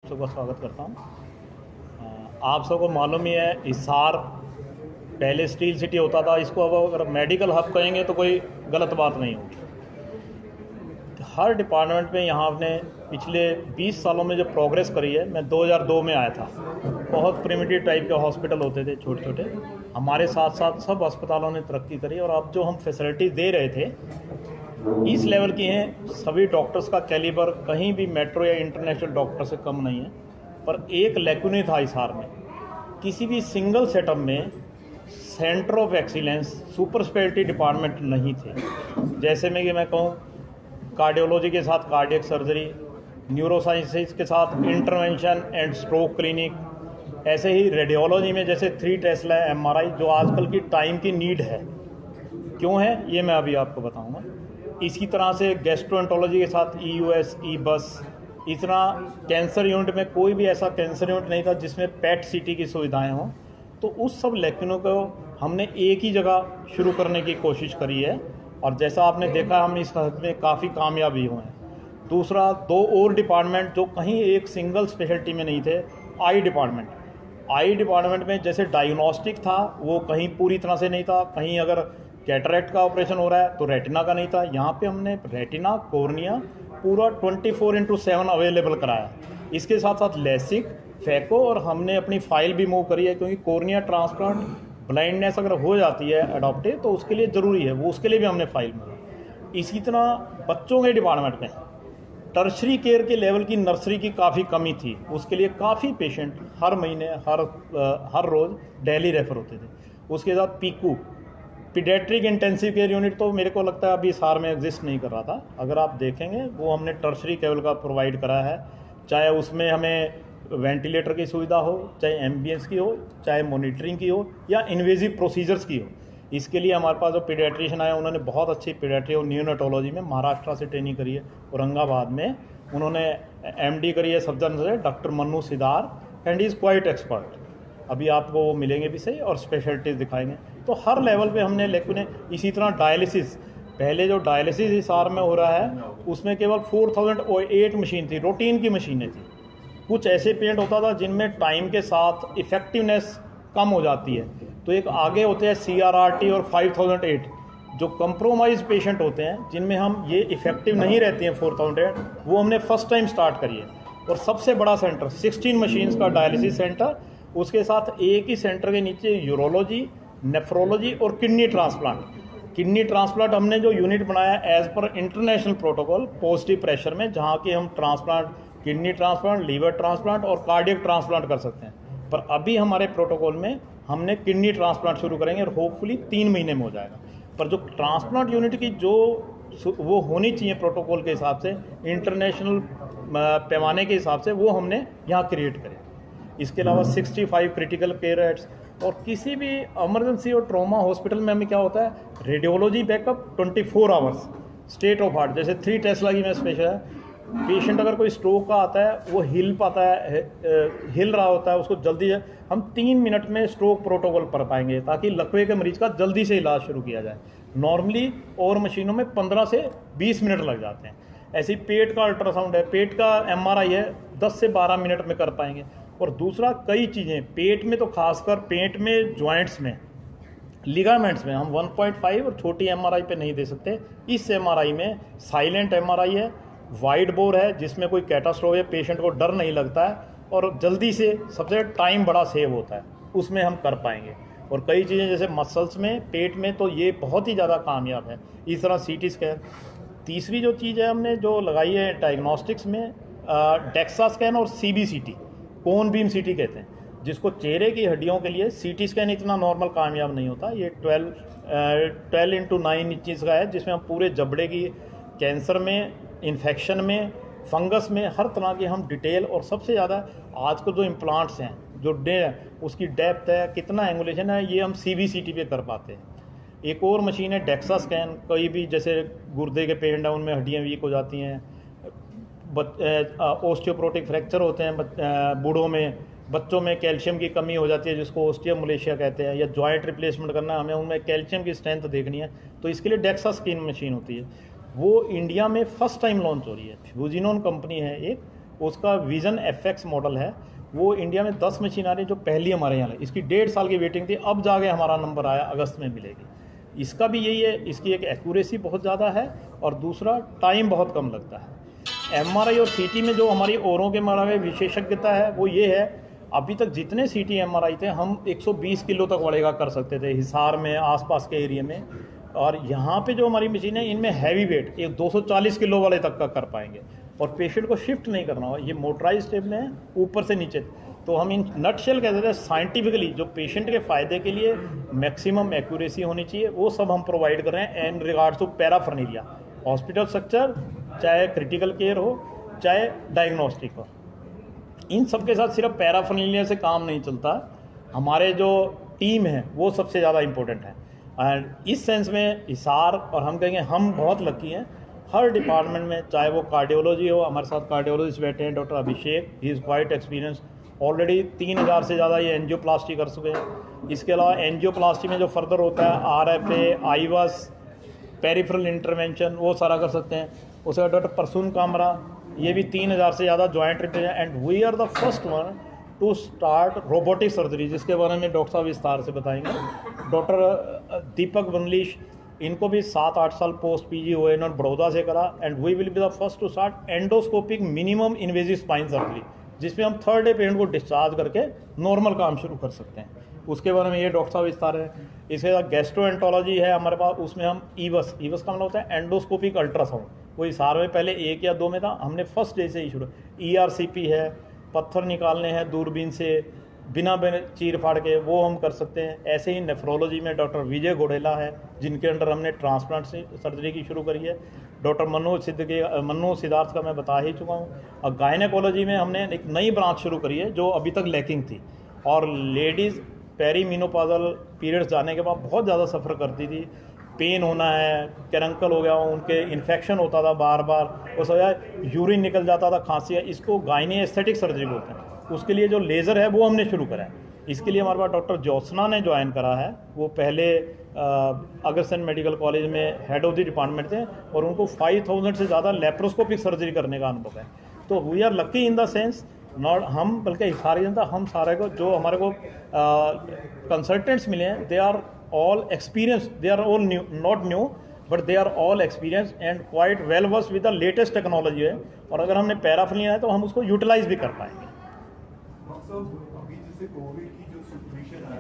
सबका स्वागत करता हूँ। आप सबको मालूम ही है, हिसार पहले स्टील सिटी होता था, इसको अब अगर मेडिकल हब कहेंगे तो कोई गलत बात नहीं होगी। हर डिपार्टमेंट में यहाँ ने पिछले 20 सालों में जो प्रोग्रेस करी है। मैं 2002 में आया था, बहुत प्रिमिटिव टाइप के हॉस्पिटल होते थे, छोटे छोटे। हमारे साथ साथ सब अस्पतालों ने तरक्की करी और अब जो हम फैसिलिटी दे रहे थे इस लेवल की हैं। सभी डॉक्टर्स का कैलिबर कहीं भी मेट्रो या इंटरनेशनल डॉक्टर से कम नहीं है। पर एक लैक्यूनी था हिसार में, किसी भी सिंगल सेटअप में centre of excellence super speciality department नहीं थे। जैसे मैं कहूँ, कार्डियोलॉजी के साथ कार्डियक सर्जरी, न्यूरोसाइंसेज के साथ इंटरवेंशन एंड स्ट्रोक क्लिनिक, ऐसे ही रेडियोलॉजी में जैसे 3 टेस्ला MRI जो आजकल की टाइम की नीड है। क्यों है ये मैं अभी आपको बताऊंगा। इसी तरह से गैस्ट्रोएंटोलॉजी के साथ EUS, EBUS, इतना कैंसर यूनिट में कोई भी ऐसा कैंसर यूनिट नहीं था जिसमें PET CT की सुविधाएं हों। तो उस सब लेकिनों को हमने एक ही जगह शुरू करने की कोशिश करी है और जैसा आपने देखा हम इस हद में काफ़ी कामयाबी हुए हैं। दूसरा, 2 और डिपार्टमेंट जो कहीं एक सिंगल स्पेशलिटी में नहीं थे। आई डिपार्टमेंट में जैसे डायग्नोस्टिक था वो कहीं पूरी तरह से नहीं था, कहीं अगर कैटरेक्ट का ऑपरेशन हो रहा है तो रेटिना का नहीं था। यहाँ पे हमने रेटिना, कॉर्निया पूरा 24/7 अवेलेबल कराया। इसके साथ साथ लेसिक, फैको, और हमने अपनी फाइल भी मूव करी है क्योंकि कॉर्निया ट्रांसप्लांट ब्लाइंडनेस अगर हो जाती है एडॉप्टिव तो उसके लिए ज़रूरी है, वो उसके लिए भी हमने फाइल मूव। इसी तरह बच्चों के डिपार्टमेंट में टर्शरी केयर के लेवल की नर्सरी की काफ़ी कमी थी, उसके लिए काफ़ी पेशेंट हर महीने हर रोज़ दिल्ली रेफर होते थे। उसके साथ Piku paediatric intensive care unit तो मेरे को लगता है अभी हिसार में एग्जिस्ट नहीं कर रहा था। अगर आप देखेंगे वो हमने टर्शरी केवल का प्रोवाइड करा है, चाहे उसमें हमें वेंटिलेटर की सुविधा हो, चाहे एम्बियंस की हो, चाहे मॉनिटरिंग की हो या इन्वेजिव प्रोसीजर्स की हो। इसके लिए हमारे पास जो पीडियाट्रिशियन आए उन्होंने बहुत अच्छी पीडियाट्री और न्यूनेटोलॉजी में महाराष्ट्र से ट्रेनिंग करी है। औरंगाबाद में उन्होंने MD करी है सफदर से, doctor Mannu Sidar, and is quite expert. अभी आपको वो मिलेंगे भी सही और स्पेशलिटीज़ दिखाएंगे। तो हर लेवल पे हमने लेकिन इसी तरह डायलिसिस, पहले जो डायलिसिस हिसार में हो रहा है उसमें केवल 4008 मशीन थी, रूटीन की मशीनें थी। कुछ ऐसे पेशेंट होता था जिनमें टाइम के साथ इफ़ेक्टिवनेस कम हो जाती है, तो एक आगे होते हैं CRRT और 5008 जो कंप्रोमाइज पेशेंट होते हैं जिनमें हम ये इफ़ेक्टिव नहीं रहती हैं 4008, वो हमने फर्स्ट टाइम स्टार्ट करी है। और सबसे बड़ा सेंटर 16 मशीन्स का डायलिसिस सेंटर, उसके साथ एक ही सेंटर के नीचे यूरोलॉजी, नेफ्रोलॉजी और किडनी ट्रांसप्लांट हमने जो यूनिट बनाया as per international protocol positive pressure में, जहाँ की हम transplant, kidney transplant, liver transplant और कार्डियक ट्रांसप्लांट कर सकते हैं। पर अभी हमारे प्रोटोकॉल में हमने किडनी ट्रांसप्लांट शुरू करेंगे और होपफुली 3 महीने में हो जाएगा। पर जो ट्रांसप्लांट यूनिट की जो वो होनी चाहिए प्रोटोकॉल के हिसाब से, इंटरनेशनल पैमाने के हिसाब से, वो हमने यहाँ क्रिएट करें। इसके अलावा 65 क्रिटिकल केयर हेड्स, और किसी भी इमरजेंसी और ट्रॉमा हॉस्पिटल में हमें क्या होता है, radiology backup 24 hours state of art. जैसे 3 टेस्ला की मैं स्पेशल है, पेशेंट अगर कोई स्ट्रोक का आता है, वो हिल पाता है, हिल रहा होता है, उसको जल्दी हम 3 मिनट में स्ट्रोक प्रोटोकॉल कर पाएंगे ताकि लकवे के मरीज का जल्दी से इलाज शुरू किया जाए। नॉर्मली और मशीनों में 15 से 20 मिनट लग जाते हैं। ऐसे ही पेट का अल्ट्रासाउंड है, पेट का MRI है, 10 से 12 मिनट में कर पाएंगे। और दूसरा, कई चीज़ें पेट में, तो खासकर पेट में जॉइंट्स में, लिगामेंट्स में हम 1.5 और छोटी MRI पे नहीं दे सकते। इस MRI में साइलेंट MRI है, वाइड बोर है, जिसमें कोई कैटास्ट्रोफ है, पेशेंट को डर नहीं लगता है और जल्दी से सबसे टाइम बड़ा सेव होता है, उसमें हम कर पाएंगे। और कई चीज़ें जैसे मसल्स में, पेट में, तो ये बहुत ही ज़्यादा कामयाब है। इस तरह CT स्कैन। तीसरी जो चीज़ है हमने जो लगाई है डायग्नोस्टिक्स में, डेक्सा स्कैन और CBCT, कोन बीम CT कहते हैं, जिसको चेहरे की हड्डियों के लिए CT स्कैन इतना नॉर्मल कामयाब नहीं होता। ये 12x9 इंचज़ का है, जिसमें हम पूरे जबड़े की, कैंसर में, इन्फेक्शन में, फंगस में, हर तरह की हम डिटेल, और सबसे ज़्यादा आज को जो इम्प्लांट्स हैं, जो उसकी डेप्थ है, कितना एंगुलेशन है, ये हम CBCT पे कर पाते हैं। एक और मशीन है डेक्सा स्कैन। कोई भी जैसे गुर्दे के पेशेंट हैं, उनमें हड्डियाँ वीक हो जाती हैं, ऑस्टियोप्रोटिक फ्रैक्चर होते हैं बूढ़ों में, बच्चों में कैल्शियम की कमी हो जाती है जिसको ओस्टियोमलेशिया कहते हैं, या जॉइंट रिप्लेसमेंट करना है, हमें उनमें कैल्शियम की स्ट्रेंथ देखनी है, तो इसके लिए डेक्सा स्कैन मशीन होती है। वो इंडिया में फर्स्ट टाइम लॉन्च हो रही है। फ्यूजिनोन कंपनी है एक, उसका विजन FX मॉडल है, वो इंडिया में 10 मशीन आ रही है जो पहली हमारे यहाँ है। इसकी 1.5 साल की वेटिंग थी, अब जाके हमारा नंबर आया, अगस्त में मिलेगी। इसका भी यही है, इसकी एक एक्यूरेसी बहुत ज़्यादा है और दूसरा टाइम बहुत कम लगता है। MRI और CT में जो हमारी औरों के मामले में विशेषज्ञता है वो ये है, अभी तक जितने CT MRI थे हम 120 किलो तक वाले का कर सकते थे हिसार में, आसपास के एरिया में, और यहाँ पे जो हमारी मशीन है इनमें हैवी वेट एक 240 किलो वाले तक का कर पाएंगे और पेशेंट को शिफ्ट नहीं करना होगा। ये मोटराइज टेबल है ऊपर से नीचे। तो हम इन नटशेल कहते हैं साइंटिफिकली जो पेशेंट के फ़ायदे के लिए मैक्सिमम एक्यूरेसी होनी चाहिए वो सब हम प्रोवाइड कर रहे हैं in regards to paraphernalia. Hospital structure चाहे क्रिटिकल केयर हो चाहे डायग्नोस्टिक हो, इन सब के साथ सिर्फ पैराफर्नीलिया से काम नहीं चलता। हमारे जो टीम है वो सबसे ज़्यादा इम्पोर्टेंट है। एंड इस सेंस में हिसार और हम कहेंगे हम बहुत लकी हैं, हर डिपार्टमेंट में, चाहे वो कार्डियोलॉजी हो, हमारे साथ कार्डियोलॉजिस्ट बैठे हैं doctor Abhishek, he is quite experience, already 3000 से ज़्यादा ये एंजियोप्लास्टी कर चुके हैं। इसके अलावा एंजियोप्लास्टी में जो फर्दर होता है RFA, IVAS, पेरिफेरल इंटरवेंशन, वो सारा कर सकते हैं। उसके बाद डॉक्टर परसून कामरा, ये भी 3000 से ज़्यादा जॉइंट रिपेयर है। And we are the first one to start robotic surgery, जिसके बारे में डॉक्टर साहब विस्तार से बताएंगे। डॉक्टर दीपक वनलीश, इनको भी 7-8 साल पोस्ट PG हुए, इन्होंने बड़ौदा से करा। And we will be the first to start endoscopic minimum invasive spine surgery, जिसमें हम 3rd डे पेशेंट को डिस्चार्ज करके नॉर्मल काम शुरू कर सकते हैं। उसके बारे में ये डॉक्टर साहब विस्तार है। इसके साथ गैस्ट्रोएंटोलॉजी है हमारे पास, उसमें हम ईवस का मतलब होता है एंडोस्कोपिक अल्ट्रासाउंड, वो हिसार में पहले 1 या 2 में था, हमने फर्स्ट डे से ही शुरू। ERCP है, पत्थर निकालने हैं दूरबीन से बिना चीर फाड़ के, वो हम कर सकते हैं। ऐसे ही नेफ्रोलॉजी में डॉक्टर विजय घोड़ेला है, जिनके अंडर हमने ट्रांसप्लांट सर्जरी की शुरू करी है। डॉक्टर मनु सिद्धार्थ का मैं बता ही चुका हूँ। और गायनेकोलॉजी में हमने एक नई ब्रांच शुरू करी है जो अभी तक लैकिंग थी, और लेडीज़ पेरीमिनोपॉजल पीरियड्स जाने के बाद बहुत ज़्यादा सफ़र करती थी, पेन होना है, कैरंकल हो गया, उनके इन्फेक्शन होता था बार बार, उस वजह यूरिन निकल जाता था, खांसी है, इसको गायनी एस्थेटिक सर्जरी बोलते हैं। उसके लिए जो लेज़र है वो हमने शुरू करा है। इसके लिए हमारे पास डॉक्टर ज्योत्सना ने ज्वाइन करा है, वो पहले अगरसेन मेडिकल कॉलेज में हेड ऑफ द डिपार्टमेंट थे और उनको 5000 से ज़्यादा लेप्रोस्कोपिक सर्जरी करने का अनुभव है। तो we are lucky in the sense, not हम बल्कि सारी जनता, हम सारे को जो हमारे को कंसल्टेंट्स मिले हैं, they are all experienced, they are all new, not new, but they are all experienced and quite well versed with the latest technology है। और अगर हमने पैराफर्नीलिया है तो हम उसको यूटिलाइज भी कर पाएंगे। अभी जैसे कोविड की जो सिचुएशन है,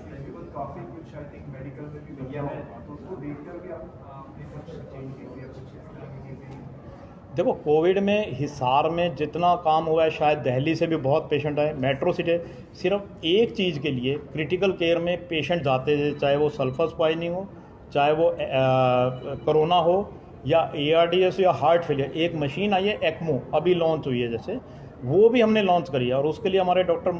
काफी कुछ आई थिंक मेडिकल में भी बदलाव हुआ, तो उसको देखकर भी आपने कुछ चेंज किया, कुछ इस तरह की चीजें? देखो, कोविड में हिसार में जितना काम हुआ है, शायद दिल्ली से भी बहुत पेशेंट आए। मेट्रो सिटी सिर्फ एक चीज़ के लिए क्रिटिकल केयर में पेशेंट जाते थे, चाहे वो सल्फर पॉइजनिंग हो, चाहे वो कोरोना हो या ARDS या हार्ट फेलियर। एक मशीन आई है ECMO, अभी लॉन्च हुई है, जैसे वो भी हमने लॉन्च करी है, और उसके लिए हमारे डॉक्टर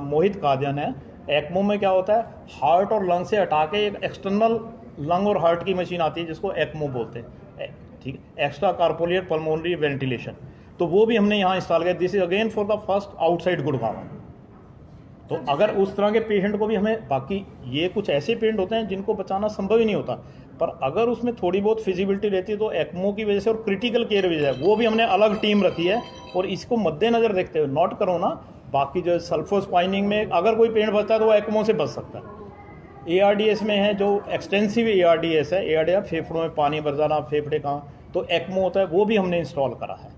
मोहित कादियान है। ECMO में क्या होता है, हार्ट और लंग से हटा के एक एक्सटर्नल लंग और हार्ट की मशीन आती है जिसको ECMO बोलते हैं, ठीक है, एक्स्ट्रा कार्पोलियर पल्मोनरी वेंटिलेशन। तो वो भी हमने यहाँ इंस्टॉल किया। This is again for the first outside Gurgaon. तो अगर उस तरह के पेशेंट को भी हमें, बाकी ये कुछ ऐसे पेशेंट होते हैं जिनको बचाना संभव ही नहीं होता, पर अगर उसमें थोड़ी बहुत फिजिबिलिटी रहती है तो ECMO की वजह से और क्रिटिकल केयर वजह से वो भी हमने अलग टीम रखी है। और इसको मद्देनज़र देखते हुए, नॉट कोरोना, बाकी जो सल्फोस्पाइनिंग में अगर कोई पेशेंट बचता है तो वो ECMO से बच सकता है। ARDS में है जो एक्सटेंसिव ARDS है, ARDS फेफड़ों में पानी भर जाना, फेफड़े कहाँ, तो ECMO होता है, वो भी हमने इंस्टॉल करा है।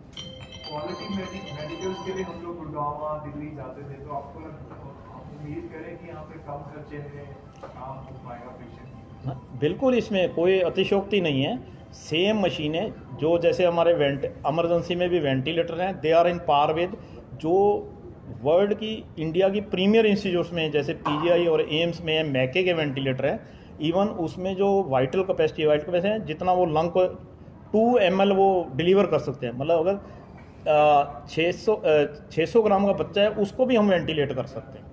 क्वालिटी मेडिकल्स के लिए हम लोग गुड़गांव दिल्ली जाते थे, तो आपको उम्मीद करें कि यहाँ पे कम खर्चे में काम हो पाएगा पेशेंट? बिल्कुल, इसमें कोई अतिशयोक्ति नहीं है। सेम मशीनें जो जैसे हमारे इमरजेंसी में भी वेंटिलेटर हैं, they are in par with जो वर्ल्ड की, इंडिया की प्रीमियर इंस्टीट्यूट्स में जैसे PGI और एम्स में मैके के वेंटिलेटर है। इवन उसमें जो वाइटल कैपेसिटी है, जितना वो लंग को 2 ml वो डिलीवर कर सकते हैं। मतलब अगर 600 ग्राम का बच्चा है, उसको भी हम वेंटिलेट कर सकते हैं।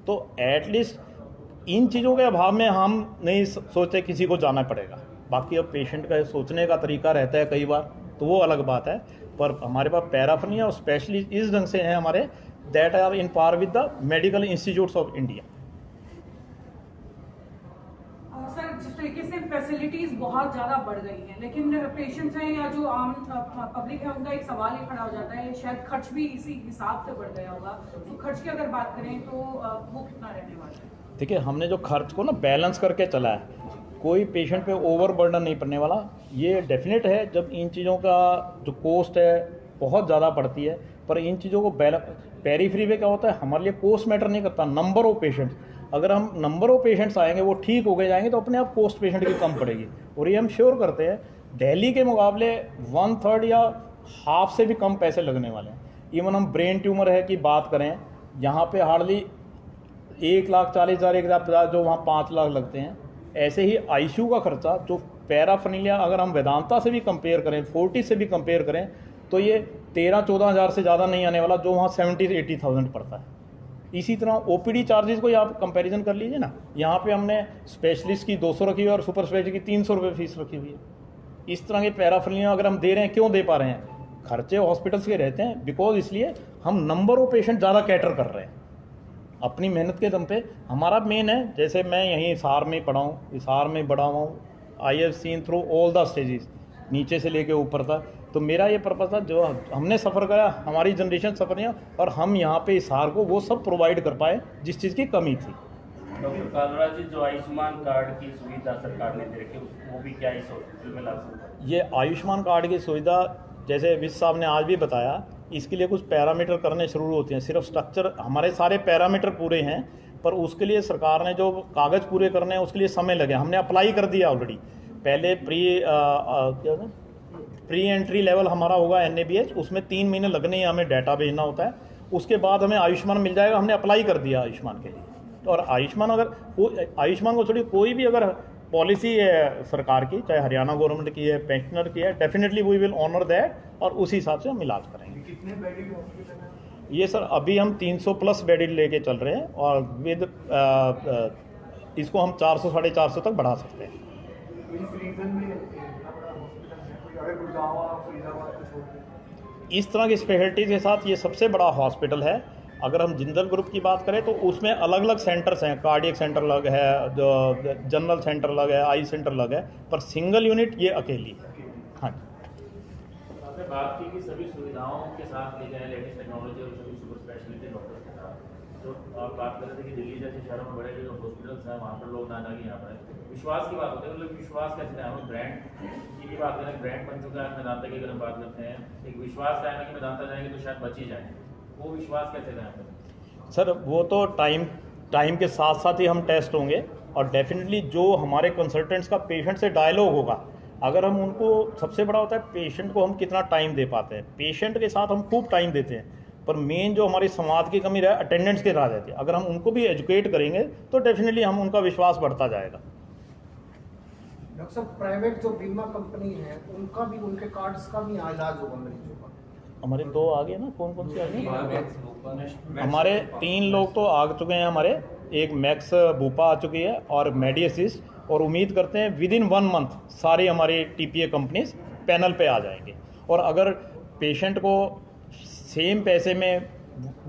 तो एटलीस्ट इन चीज़ों के अभाव में हम नहीं सोचते किसी को जाना पड़ेगा। बाकी अब पेशेंट का सोचने का तरीका रहता है कई बार, तो वो अलग बात है। पर हमारे पास पैराफर्नीलिया और स्पेशलिस्ट इस ढंग से हैं हमारे, that are in par with the medical institutes of India. Sir, जिस तरीके से फैसिलिटीज बहुत ज़्यादा बढ़ गई हैं, लेकिन पेशेंट्स हैं या जो आम पब्लिक है उनका एक सवाल ये खड़ा हो जाता है, शायद खर्च भी इसी हिसाब से बढ़ गया होगा। तो खर्च की अगर बात करें तो वो कितना रहने वाला है? देखिए, हमने जो खर्च को ना बैलेंस करके चला है, कोई पेशेंट पे ओवर बर्डन नहीं पड़ने वाला। ये डेफिनेट है, जब इन चीज़ों का जो कॉस्ट है बहुत ज़्यादा पड़ती है, पर इन चीज़ों को पेरीफ्री पे क्या होता है, हमारे लिए कॉस्ट मैटर नहीं करता, नंबर ऑफ पेशेंट्स। अगर हम नंबर ऑफ पेशेंट्स आएंगे, वो ठीक हो गए जाएंगे, तो अपने आप कॉस्ट पेशेंट की कम पड़ेगी। और ये हम श्योर करते हैं, दिल्ली के मुकाबले 1/3 या हाफ से भी कम पैसे लगने वाले हैं। इवन हम ब्रेन ट्यूमर है की बात करें, यहाँ पे हार्डली 1,40,000 1,50,000 जो वहाँ 5 लाख लगते हैं। ऐसे ही आईसीयू का खर्चा, जो पैराफर्नीलिया अगर हम वेदांता से भी कंपेयर करें, 40 से भी कंपेयर करें, तो ये 13-14 हज़ार से ज़्यादा नहीं आने वाला, जो वहाँ 70-80,000 पड़ता है। इसी तरह ओपीडी चार्जेस को आप कंपैरिजन कर लीजिए ना, यहाँ पे हमने स्पेशलिस्ट की 200 रखी हुई है और सुपर स्पेशलिस्ट की 300 रुपये फीस रखी हुई है। इस तरह के पैराफर्नीलिया अगर हम दे रहे हैं, क्यों दे पा रहे हैं? खर्चे हॉस्पिटल्स के रहते हैं, बिकॉज इसलिए हम नंबर ऑफ पेशेंट ज़्यादा कैटर कर रहे हैं अपनी मेहनत के दम पे। हमारा मेन है, जैसे मैं यहीं हिसार में पढ़ा हूँ, हिसार में बड़ा हुआ हूँ, I have seen through all the stages, नीचे से लेके ऊपर तक। तो मेरा ये पर्पज़ था, जो हमने सफ़र करा, हमारी जनरेशन सफ़र नहीं, और हम यहाँ पे हिसार को वो सब प्रोवाइड कर पाए जिस चीज़ की कमी थी। डॉक्टर कालरा जी, जो आयुष्मान कार्ड की सुविधा सरकार ने दे रखी है, वो भी क्या इस हॉस्पिटल में लागू होगा? ये आयुष्मान कार्ड की सुविधा, जैसे विश साहब ने आज भी बताया, इसके लिए कुछ पैरामीटर करने शुरू होते हैं। सिर्फ स्ट्रक्चर, हमारे सारे पैरामीटर पूरे हैं, पर उसके लिए सरकार ने जो कागज़ पूरे करने हैं उसके लिए समय लगे। हमने अप्लाई कर दिया ऑलरेडी। पहले प्री एंट्री लेवल हमारा होगा NABH, उसमें 3 महीने लगने हैं, हमें डाटा भेजना होता है। उसके बाद हमें आयुष्मान मिल जाएगा। हमने अप्लाई कर दिया आयुष्मान के लिए। तो और आयुष्मान, अगर आयुष्मान को छोड़ी कोई भी अगर पॉलिसी है सरकार की, चाहे हरियाणा गवर्नमेंट की है, पेंशनर की है, definitely we will honour that, और उसी हिसाब से हम इलाज करेंगे। कितने बेडेड हॉस्पिटल है? ये सर अभी हम 300+ बेडेड लेके चल रहे हैं, और विद इसको हम 400-450 तक बढ़ा सकते हैं। इस रीजन में इतना बड़ा हॉस्पिटल है, कोई अगर गुड़गांव फरीदाबाद को छोड़ के इस तरह की स्पेशलिटीज़ के साथ ये सबसे बड़ा हॉस्पिटल है। अगर हम जिंदल ग्रुप की बात करें तो उसमें अलग अलग सेंटर्स हैं, कार्डियक सेंटर अलग है, जो जनरल सेंटर अलग है, आई सेंटर अलग है, पर सिंगल यूनिट ये अकेली है। हाँ जी, आपने बात की कि सभी सुविधाओं के साथ ले जाए, लेटेस्ट टेक्नोलॉजी और सभी सुपर स्पेशलिटी डॉक्टर के साथ। तो आप बात कर रहे थे कि दिल्ली जैसे शहरों में बड़े जो हॉस्पिटल्स हैं, वहाँ पर लोग ना कि यहाँ पर विश्वास की बात होती है, मतलब विश्वास कैसे है? हम ब्रांड की भी बात करें, ब्रांड बन चुका है मेदांता की, अगर हम बात करते हैं, एक विश्वास कायम है कि मेदांता जाएंगे तो शायद बच ही जाएंगे, वो विश्वास कैसे कायम करें? सर वो तो टाइम के साथ साथ ही हम टेस्ट होंगे, और डेफिनेटली जो हमारे कंसल्टेंट्स का पेशेंट से डायलॉग होगा, अगर हम उनको, सबसे बड़ा होता है पेशेंट को हम कितना टाइम दे पाते हैं। पेशेंट के साथ हम खूब टाइम देते हैं, पर मेन जो हमारी संवाद की कमी रहे, अटेंडेंस के रह जाती है। अगर हम उनको भी एजुकेट करेंगे तो डेफिनेटली हम उनका विश्वास बढ़ता जाएगा। डॉक्टर साहब, प्राइवेट जो बीमा कंपनी है उनका भी, उनके कार्ड्स का भी इलाज होगा मरीजों का? हमारे 2 आ गए ना, कौन कौन से आ गए? हमारे 3 लोग तो आ चुके हैं। हमारे एक मैक्स बूपा आ चुकी है और मेडी असिस्ट, और उम्मीद करते हैं विद इन 1 मंथ सारी हमारी TPA कंपनीज पैनल पे आ जाएंगे। और अगर पेशेंट को सेम पैसे में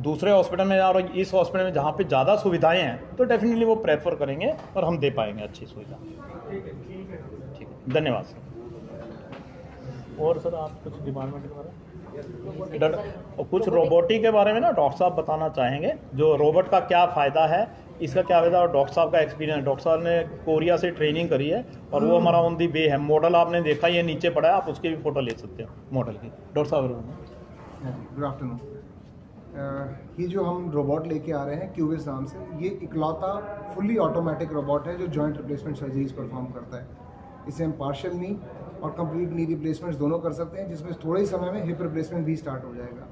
दूसरे हॉस्पिटल में और इस हॉस्पिटल में जहाँ पे ज़्यादा सुविधाएं हैं, तो डेफिनेटली वो प्रेफर करेंगे और हम दे पाएंगे अच्छी सुविधा। ठीक है, धन्यवाद सर। और सर आप कुछ डिपार्टमेंट के बारे में, और कुछ रोबोटिक के बारे में ना डॉक्टर साहब बताना चाहेंगे, जो रोबोट का क्या फ़ायदा है, इसका क्या फ़ायदा, और डॉक्टर साहब का एक्सपीरियंस। डॉक्टर साहब ने कोरिया से ट्रेनिंग करी है और वो हमारा ऑन दी वे है। मॉडल आपने देखा, ये नीचे पड़ा है, आप उसकी भी फ़ोटो ले सकते हो मॉडल की। डॉक्टर साहब, गुड आफ्टरनून। ये जो हम रोबोट लेके आ रहे हैं क्यूबिस नाम से, ये इकलौता फुल्ली ऑटोमेटिक रोबोट है जो जॉइंट रिप्लेसमेंट सर्जरीज परफॉर्म करता है। इसे हम पार्शियल नी और कंप्लीट नी रिप्लेसमेंट्स दोनों कर सकते हैं, जिसमें थोड़े ही समय में हिप रिप्लेसमेंट भी स्टार्ट हो जाएगा।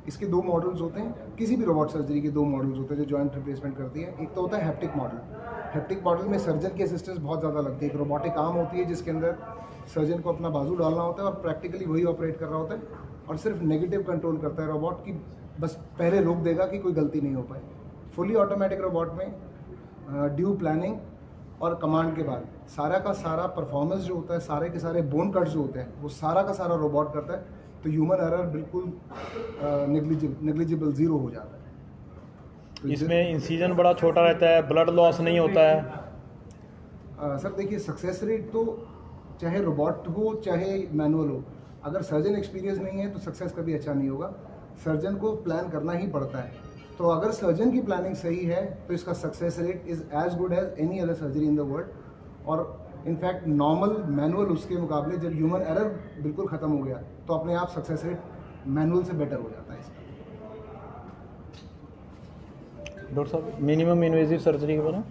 इसके 2 मॉडल्स होते हैं, किसी भी रोबोट सर्जरी के 2 मॉडल्स होते हैं जो जॉइंट रिप्लेसमेंट करती है। एक तो होता है हैप्टिक मॉडल। हैप्टिक मॉडल में सर्जन की असिस्टेंस बहुत ज़्यादा लगती है। एक रोबोटिक आर्म होती है जिसके अंदर सर्जन को अपना बाजू डालना होता है और प्रैक्टिकली वही ऑपरेट कर रहा होता है, और सिर्फ नेगेटिव कंट्रोल करता है रोबोट की, बस पहले रोक देगा कि कोई गलती नहीं हो पाए। फुली ऑटोमेटिक रोबोट में ड्यू प्लानिंग और कमांड के बाद सारा का सारा परफॉर्मेंस जो होता है, सारे के सारे बोन कट्स जो होते हैं, वो सारा का सारा रोबोट करता है। तो ह्यूमन एरर बिल्कुल नेग्लिजिबल ज़ीरो हो जाता है। तो इसमें इंसीजन बड़ा छोटा रहता है, ब्लड लॉस नहीं होता है। सर देखिए, सक्सेस रेट तो चाहे रोबोट हो चाहे मैनुअल हो, अगर सर्जन एक्सपीरियंस नहीं है तो सक्सेस कभी अच्छा नहीं होगा। सर्जन को प्लान करना ही पड़ता है। तो अगर सर्जन की प्लानिंग सही है तो इसका success rate is as good as any other surgery in the world. और इनफैक्ट नॉर्मल मैनुअल उसके मुकाबले जब ह्यूमन एरर बिल्कुल ख़त्म हो गया तो अपने आप सक्सेस रेट मैनुअल से बेटर हो जाता है इसका। डॉक्टर साहब, मिनिमम इन्वेजिव सर्जरी के बारे में?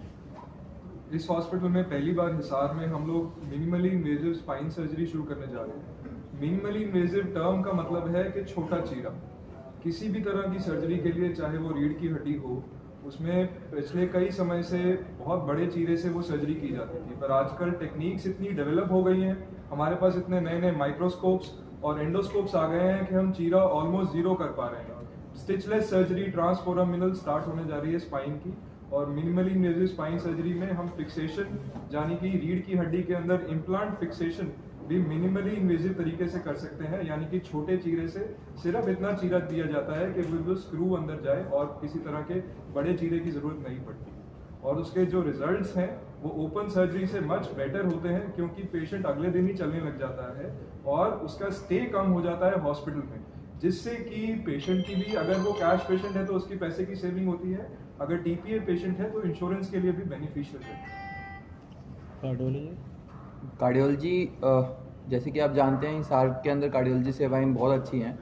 इस हॉस्पिटल में पहली बार हिसार में हम लोग मिनिमली इन्वेजिव स्पाइन सर्जरी शुरू करने जा रहे हैं। मिनिमली इन्वेजिव टर्म का मतलब है कि छोटा चीरा। किसी भी तरह की सर्जरी के लिए, चाहे वो रीढ़ की हड्डी हो, उसमें पिछले कई समय से बहुत बड़े चीरे से वो सर्जरी की जाती थी, पर आजकल टेक्निक्स इतनी डेवलप हो गई हैं, हमारे पास इतने नए नए माइक्रोस्कोप्स और एंडोस्कोप्स आ गए हैं कि हम चीरा ऑलमोस्ट जीरो कर पा रहे हैं। स्टिचलेस सर्जरी ट्रांसफोरामिनल स्टार्ट होने जा रही है स्पाइन की, और मिनिमली इन्वेजिव स्पाइन सर्जरी में हम फिक्सेशन, यानी कि रीढ़ की हड्डी के अंदर इम्प्लांट फिक्सेशन भी मिनिमली इन्वेजिव तरीके से कर सकते हैं। यानी कि छोटे चीरे से सिर्फ इतना चीरा दिया जाता है कि वो स्क्रू अंदर जाए और किसी तरह के बड़े चीरे की ज़रूरत नहीं पड़ती। और उसके जो रिजल्ट्स हैं वो ओपन सर्जरी से मच बेटर होते हैं, क्योंकि पेशेंट अगले दिन ही चलने लग जाता है और उसका स्टे कम हो जाता है हॉस्पिटल में, जिससे कि पेशेंट की भी, अगर वो कैश पेशेंट है तो उसकी पैसे की सेविंग होती है, अगर टीपीए पेशेंट है तो इंश्योरेंस के लिए भी बेनिफिशियल है। कार्डियोलॉजी जैसे कि आप जानते हैं, हिसार के अंदर कार्डियोलॉजी सेवाएं बहुत अच्छी हैं,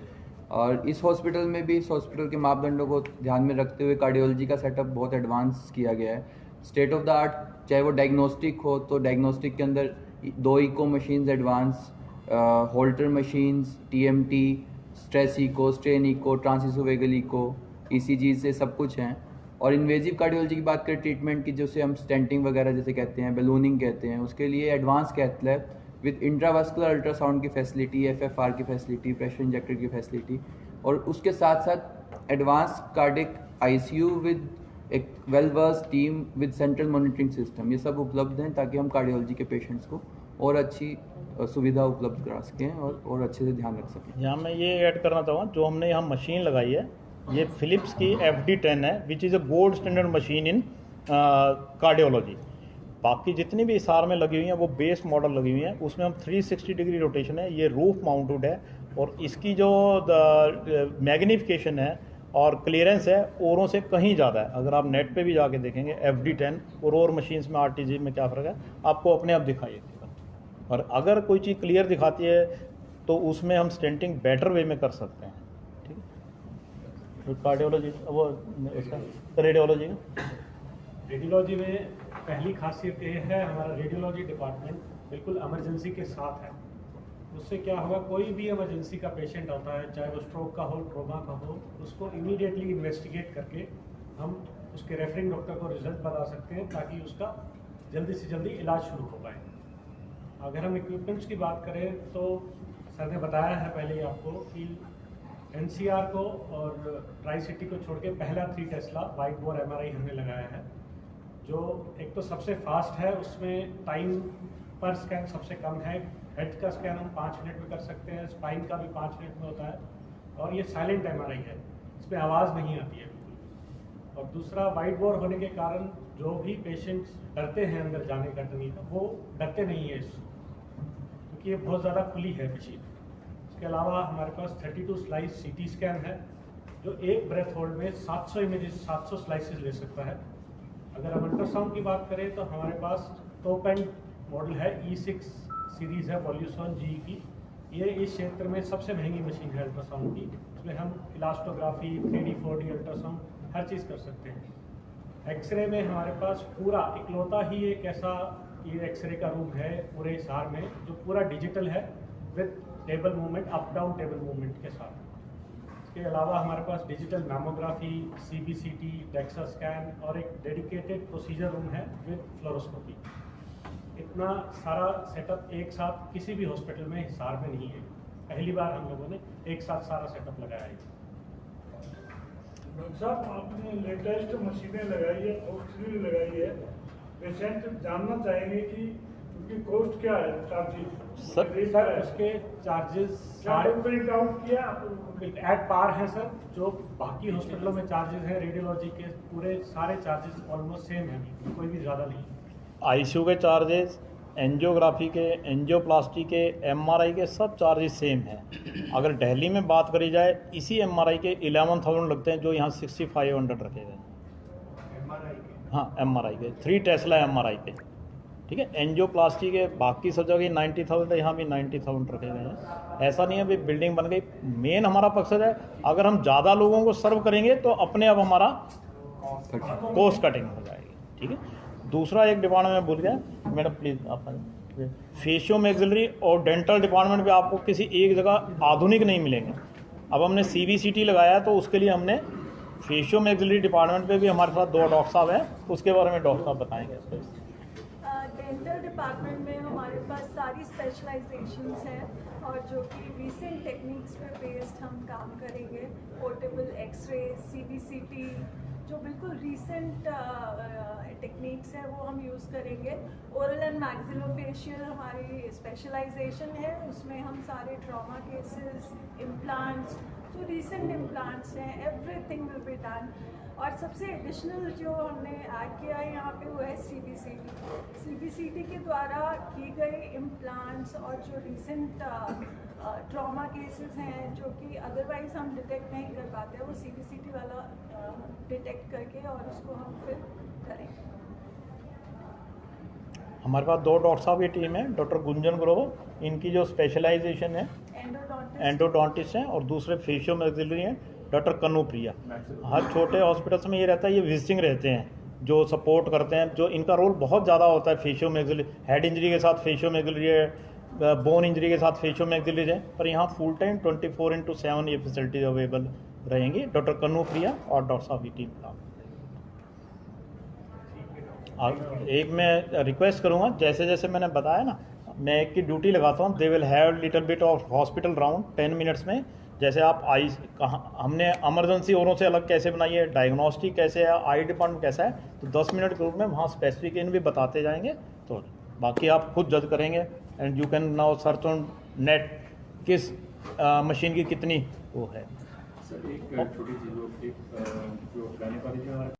और इस हॉस्पिटल में भी, इस हॉस्पिटल के मापदंडों को ध्यान में रखते हुए कार्डियोलॉजी का सेटअप बहुत एडवांस किया गया है। स्टेट ऑफ द आर्ट, चाहे वो डायग्नोस्टिक हो तो डायग्नोस्टिक के अंदर 2 echo machines advance, Holter machines, TMT, stress echo, strain echo, transesophageal echo, ECG से सब कुछ हैं। और इन्वेजिव कार्डियोलॉजी की बात करें, ट्रीटमेंट की, जिसे हम स्टेंटिंग वगैरह जैसे कहते हैं, बैलूनिंग कहते हैं, उसके लिए advance cath lab with intravascular ultrasound की फैसिलिटी, एफएफआर की फैसिलिटी, प्रेशर इंजेक्टर की फैसिलिटी, और उसके साथ साथ एडवांस कार्डिक आईसीयू विद एक well versed team with central monitoring system, ये सब उपलब्ध हैं ताकि हम कार्डियोलॉजी के पेशेंट्स को और अच्छी सुविधा उपलब्ध करा सकें और अच्छे से ध्यान रख सकें। यहाँ मैं ये ऐड करना चाहूँगा, जो हमने यहाँ मशीन लगाई है ये फिलिप्स की FD10 है, which is a gold standard machine in cardiology. बाकी जितनी भी हिसार में लगी हुई हैं वो बेस मॉडल लगी हुई हैं, उसमें हम 360 डिग्री रोटेशन है, ये रूफ माउंटेड है, और इसकी जो मैग्नीफिकेशन है और क्लियरेंस है औरों से कहीं ज़्यादा है। अगर आप नेट पे भी जाके देखेंगे FD10 और मशीन्स में RTG में क्या फ़र्क है, आपको अपने आप दिखाई देगा। और अगर कोई चीज़ क्लियर दिखाती है तो उसमें हम स्टेंटिंग बेटर वे में कर सकते हैं। ठीक है, कार्डियोलॉजी वो इसका रेडियोलॉजी का, रेडियोलॉजी में पहली खासियत ये है, हमारा रेडियोलॉजी डिपार्टमेंट बिल्कुल इमरजेंसी के साथ है। उससे क्या होगा, कोई भी इमरजेंसी का पेशेंट आता है, चाहे वो स्ट्रोक का हो, ट्रोमा का हो, उसको इमीडिएटली इन्वेस्टिगेट करके हम उसके रेफरिंग डॉक्टर को रिजल्ट बता सकते हैं, ताकि उसका जल्दी से जल्दी इलाज शुरू हो पाए। अगर हम इक्विपमेंट्स की बात करें तो सर ने बताया है पहले ही आपको कि NCR को और ट्राई सिटी को छोड़ के पहला 3 टेस्ला वाइट बोर MRI हमने लगाया है, जो एक तो सबसे फास्ट है, उसमें टाइम पर स्कैन सबसे कम है। हेड का स्कैन हम 5 मिनट में कर सकते हैं, स्पाइन का भी 5 मिनट में होता है, और ये साइलेंट MRI है, इसमें आवाज़ नहीं आती है बिल्कुल। और दूसरा, वाइट बोर होने के कारण जो भी पेशेंट्स डरते हैं अंदर जाने का टनी का, वो डरते नहीं है क्योंकि ये बहुत ज़्यादा खुली है मशीन। इसके अलावा हमारे पास 32 स्लाइस CT स्कैन है, जो एक ब्रेथ होल्ड में 700 इमेजेस, 700 स्लाइसेस ले सकता है। अगर हम अल्ट्रासाउंड की बात करें तो हमारे पास टॉप एंड मॉडल है, E6 सीरीज़ है वॉल्यूसॉन GE की। ये इस क्षेत्र में सबसे महंगी मशीन है अल्ट्रासाउंड की। इसमें हम इलास्टोग्राफी, 3D 4D अल्ट्रासाउंड हर चीज़ कर सकते हैं। एक्सरे में हमारे पास पूरा इकलौता ही एक ऐसा ये एक्सरे का रूम है पूरे हिसार में, जो पूरा डिजिटल है with table movement, up down table movement के साथ। इसके अलावा हमारे पास digital mammography, CBCT, DEXA scan और एक डेडिकेटेड प्रोसीजर रूम है विद फ्लोरोस्कोपी। इतना सारा सेटअप एक साथ किसी भी हॉस्पिटल में हिसार में नहीं है, पहली बार हम लोगों ने एक साथ सारा सेटअप लगाया है। डॉक्टर साहब, आपने लेटेस्ट मशीनें लगाई है, ऑक्सीजन लगाई है, पेशेंट जानना चाहेंगे कि उनकी कॉस्ट क्या है, चार्जेस? सर उसके चार्जेस प्रिंट आउट किया एट पार है सर, जो बाकी हॉस्पिटलों में चार्जेस हैं रेडियोलॉजी के, पूरे सारे चार्जेस ऑलमोस्ट सेम हैं, कोई भी ज़्यादा नहीं। आईसीयू के चार्जेस, एंजियोग्राफी के, एंजियोप्लास्टी के, एमआरआई के सब चार्जेस सेम हैं। अगर दिल्ली में बात करी जाए, इसी एमआरआई के 11,000 लगते हैं, जो यहाँ 6500 रखे गए हैं। एमआरआई के हाँ, एमआरआई के 3 टेस्ला एमआरआई पे, ठीक है। एंजियोप्लास्टी के बाकी सब जगह 90,000 है, यहाँ भी 90,000 रखे गए हैं। ऐसा नहीं है भाई बिल्डिंग बन गई। मेन हमारा मकसद है, अगर हम ज़्यादा लोगों को सर्व करेंगे तो अपने आप हमारा कॉस्ट कटिंग हो जाएगी, ठीक है। दूसरा एक डिपार्टमेंट में भूल गया मैडम, प्लीज़ आप फेशियो मैक्सिलरी और डेंटल डिपार्टमेंट पे आपको किसी एक जगह आधुनिक नहीं मिलेंगे। अब हमने CBCT लगाया है, तो उसके लिए हमने फेशियो मैक्सिलरी डिपार्टमेंट पे भी हमारे साथ 2 डॉक्टर साहब हैं, उसके बारे में डॉक्टर साहब बताएंगे। डेंटल डिपार्टमेंट में हमारे पास सारी स्पेशलाइजेशंस हैं और जो कि रीसेंट टेक्निक्स पे बेस्ड हम काम करेंगे। पोर्टेबल एक्सरे, CBCT, जो बिल्कुल रीसेंट टेक्निक्स है वो हम यूज़ करेंगे। ओरल एंड मैक्सिलोफेशियल हमारी स्पेशलाइजेशन है, उसमें हम सारे ट्रॉमा केसेस, इम्प्लांट्स, जो रीसेंट इम्प्लांट्स हैं, एवरीथिंग विल बी डन। और सबसे एडिशनल जो हमने ऐड किया है यहाँ पे वो है CBCT के द्वारा की गई इम्प्लांट्स और जो रीसेंट ट्रॉमा केसेस हैं जो कि अदरवाइज हम डिटेक्ट नहीं कर पाते, वो CBCT वाला डिटेक्ट करके और उसको हम फिर करेंगे। हमारे पास 2 डॉक्टर साहब की टीम है, डॉक्टर गुंजन ग्रोवर, इनकी जो स्पेशलाइजेशन है एंडोडोंटिस्ट हैं, और दूसरे फेशियो मैक्सिलरी हैं डॉक्टर कनुप्रिया। हर छोटे हॉस्पिटल्स में ये रहता है, ये विजिटिंग रहते हैं, जो सपोर्ट करते हैं, जो इनका रोल बहुत ज़्यादा होता है। फेशियो मैक्सिलरी, हेड इंजरी के साथ फेशियो मैक्सिलरी है, बोन इंजरी के साथ फेशियो मैक्सिलरी है, पर यहाँ फुल टाइम 24/7 ये फैसिलिटीज अवेलेबल रहेंगी। डॉक्टर कनुप्रिया और डॉक्टर साहब की टीम का एक मैं रिक्वेस्ट करूँगा, जैसे जैसे मैंने बताया ना, मैं एक की ड्यूटी लगाता हूँ, they will have little bit of hospital round 10 minutes में। जैसे आप आई कहाँ, हमने इमरजेंसी औरों से अलग कैसे बनाई है, डायग्नोस्टिक कैसे है, आई डिपार्टमेंट कैसा है, तो 10 मिनट ग्रुप में वहाँ स्पेसिफिकेशन भी बताते जाएंगे। तो बाकी आप खुद जज करेंगे, and you can now search on net किस मशीन की कितनी वो है। सर एक छोटी चीज़ जो गायनेकोलॉजी में हमारे